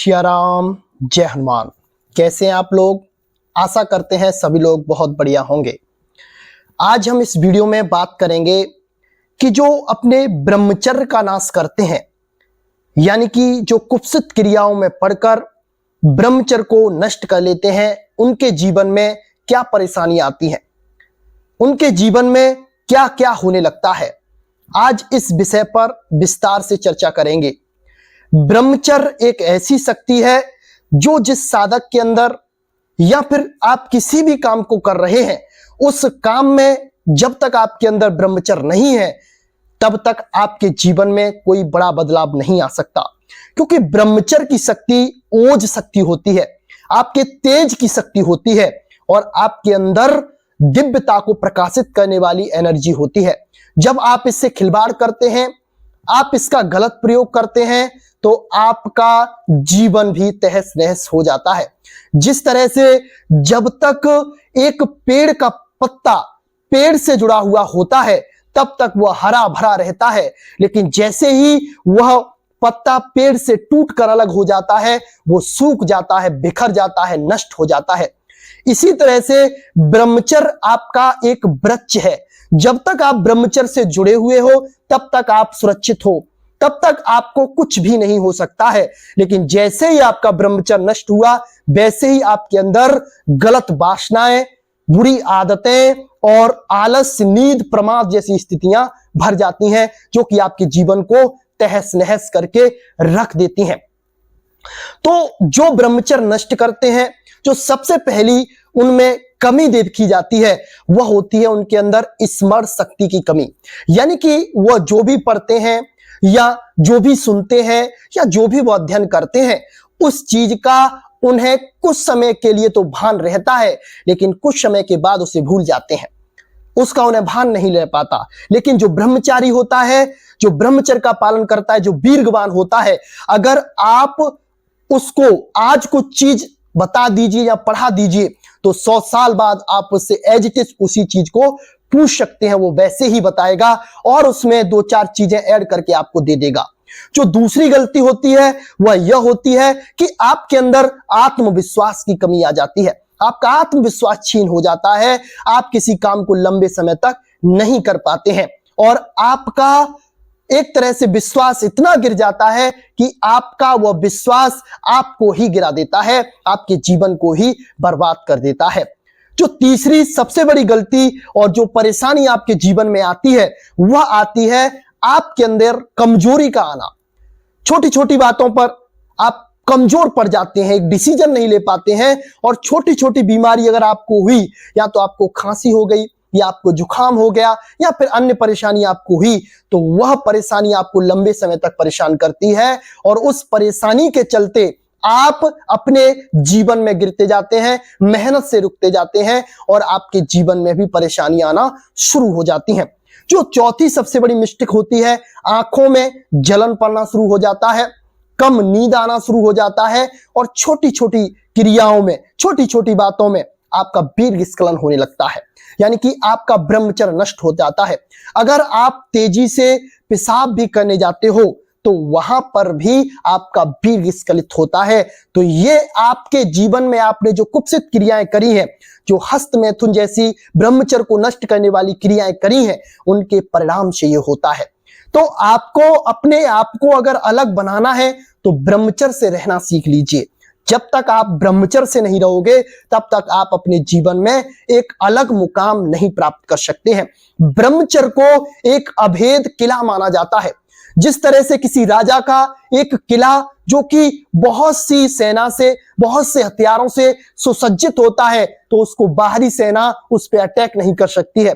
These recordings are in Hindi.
सियाराम, जय हनुमान। कैसे हैं आप लोग? आशा करते हैं सभी लोग बहुत बढ़िया होंगे। आज हम इस वीडियो में बात करेंगे कि जो अपने ब्रह्मचर्य का नाश करते हैं, यानी कि जो कुत्सित क्रियाओं में पड़कर ब्रह्मचर्य को नष्ट कर लेते हैं, उनके जीवन में क्या परेशानी आती है, उनके जीवन में क्या क्या होने लगता है। आज इस विषय पर विस्तार से चर्चा करेंगे। ब्रह्मचर्य एक ऐसी शक्ति है जो जिस साधक के अंदर या फिर आप किसी भी काम को कर रहे हैं, उस काम में जब तक आपके अंदर ब्रह्मचर्य नहीं है तब तक आपके जीवन में कोई बड़ा बदलाव नहीं आ सकता। क्योंकि ब्रह्मचर्य की शक्ति ओज शक्ति होती है, आपके तेज की शक्ति होती है और आपके अंदर दिव्यता को प्रकाशित करने वाली एनर्जी होती है। जब आप इससे खिलवाड़ करते हैं, आप इसका गलत प्रयोग करते हैं, तो आपका जीवन भी तहस नहस हो जाता है। जिस तरह से जब तक एक पेड़ का पत्ता पेड़ से जुड़ा हुआ होता है तब तक वह हरा भरा रहता है, लेकिन जैसे ही वह पत्ता पेड़ से टूटकर अलग हो जाता है, वो सूख जाता है, बिखर जाता है, नष्ट हो जाता है। इसी तरह से ब्रह्मचर्य आपका एक वृक्ष है। जब तक आप ब्रह्मचर्य से जुड़े हुए हो तब तक आप सुरक्षित हो, तब तक आपको कुछ भी नहीं हो सकता है। लेकिन जैसे ही आपका ब्रह्मचर्य नष्ट हुआ, वैसे ही आपके अंदर गलत वासनाएं, बुरी आदतें और आलस, नींद, प्रमाद जैसी स्थितियां भर जाती हैं, जो कि आपके जीवन को तहस नहस करके रख देती हैं। तो जो ब्रह्मचर्य नष्ट करते हैं, जो सबसे पहली उनमें कमी देखी जाती है, वह होती है उनके अंदर स्मरण शक्ति की कमी। यानी कि वह जो भी पढ़ते हैं या जो भी सुनते हैं या जो भी वो अध्ययन करते हैं, उस चीज का उन्हें कुछ समय के लिए तो भान रहता है, लेकिन कुछ समय के बाद उसे भूल जाते हैं, उसका उन्हें भान नहीं रह पाता। लेकिन जो ब्रह्मचारी होता है, जो ब्रह्मचर्य का पालन करता है, जो वीर्यवान होता है, अगर आप उसको आज कुछ चीज बता दीजिए या पढ़ा दीजिए, तो 100 साल बाद आप उससे एज इट इज उसी चीज को पूछ सकते हैं, वो वैसे ही बताएगा और उसमें 2-4 चीजें ऐड करके आपको दे देगा। जो दूसरी गलती होती है वह यह होती है कि आपके अंदर आत्मविश्वास की कमी आ जाती है, आपका आत्मविश्वास छीन हो जाता है, आप किसी काम को लंबे समय तक नहीं कर पाते हैं और आपका एक तरह से विश्वास इतना गिर जाता है कि आपका वह विश्वास आपको ही गिरा देता है, आपके जीवन को ही बर्बाद कर देता है। जो तीसरी सबसे बड़ी गलती और जो परेशानी आपके जीवन में आती है, वह आती है आपके अंदर कमजोरी का आना। छोटी छोटी बातों पर आप कमजोर पड़ जाते हैं, एक डिसीजन नहीं ले पाते हैं और छोटी छोटी बीमारी अगर आपको हुई, या तो आपको खांसी हो गई या आपको जुकाम हो गया या फिर अन्य परेशानी आपको हुई, तो वह परेशानी आपको लंबे समय तक परेशान करती है और उस परेशानी के चलते आप अपने जीवन में गिरते जाते हैं, मेहनत से रुकते जाते हैं और आपके जीवन में भी परेशानी आना शुरू हो जाती हैं। जो चौथी सबसे बड़ी मिस्टेक होती है, आंखों में जलन पड़ना शुरू हो जाता है, कम नींद आना शुरू हो जाता है और छोटी छोटी क्रियाओं में, छोटी छोटी बातों में आपका वीर्यस्खलन होने लगता है, यानी कि आपका ब्रह्मचर्य नष्ट हो जाता है। अगर आप तेजी से पेशाब भी करने जाते हो तो वहां पर भी आपका वीर्यस्खलित होता है। तो ये आपके जीवन में आपने जो कुत्सित क्रियाएं करी हैं, जो हस्त मैथुन जैसी ब्रह्मचर्य को नष्ट करने वाली क्रियाएं करी हैं, उनके परिणाम से ये होता है। तो आपको अपने आप को अगर अलग बनाना है तो ब्रह्मचर्य से रहना सीख लीजिए। जब तक आप ब्रह्मचर्य से नहीं रहोगे तब तक आप अपने जीवन में एक अलग मुकाम नहीं प्राप्त कर सकते हैं। ब्रह्मचर्य को एक अभेद किला माना जाता है। जिस तरह से किसी राजा का एक किला जो कि बहुत सी सेना से, बहुत से हथियारों से सुसज्जित होता है, तो उसको बाहरी सेना उस पर अटैक नहीं कर सकती है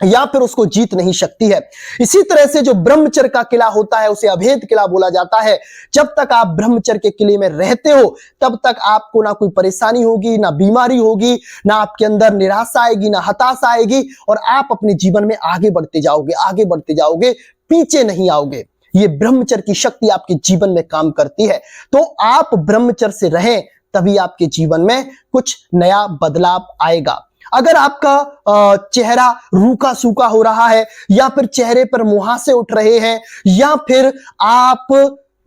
या फिर उसको जीत नहीं सकती है। इसी तरह से जो ब्रह्मचर्य का किला होता है उसे अभेद किला बोला जाता है। जब तक आप ब्रह्मचर्य के किले में रहते हो तब तक आपको ना कोई परेशानी होगी, ना बीमारी होगी, ना आपके अंदर निराशा आएगी, ना हताशा आएगी और आप अपने जीवन में आगे बढ़ते जाओगे, आगे बढ़ते जाओगे, पीछे नहीं आओगे। ये ब्रह्मचर्य की शक्ति आपके जीवन में काम करती है। तो आप ब्रह्मचर्य से रहें, तभी आपके जीवन में कुछ नया बदलाव आएगा। अगर आपका चेहरा रूखा सूखा हो रहा है या फिर चेहरे पर मुहासे उठ रहे हैं या फिर आप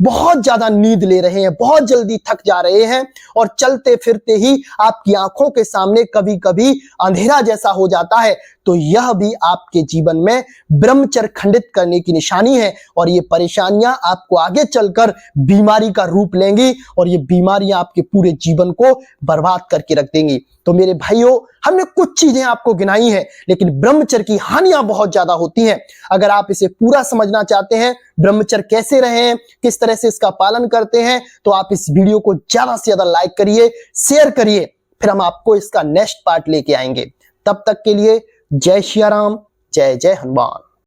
बहुत ज्यादा नींद ले रहे हैं, बहुत जल्दी थक जा रहे हैं और चलते फिरते ही आपकी आंखों के सामने कभी कभी अंधेरा जैसा हो जाता है, तो यह भी आपके जीवन में ब्रह्मचर्य खंडित करने की निशानी है और ये परेशानियां आपको आगे चलकर बीमारी का रूप लेंगी और ये बीमारियां आपके पूरे जीवन को बर्बाद करके रख देंगी। तो मेरे भाइयों, हमने कुछ चीजें आपको गिनाई हैं, लेकिन ब्रह्मचर्य की हानियां बहुत ज्यादा होती हैं। अगर आप इसे पूरा समझना चाहते हैं, ब्रह्मचर्य कैसे रहें, किस तरह से इसका पालन करते हैं, तो आप इस वीडियो को ज्यादा से ज्यादा लाइक करिए, शेयर करिए, फिर हम आपको इसका नेक्स्ट पार्ट लेके आएंगे। तब तक के लिए जय श्री राम, जय जय हनुमान।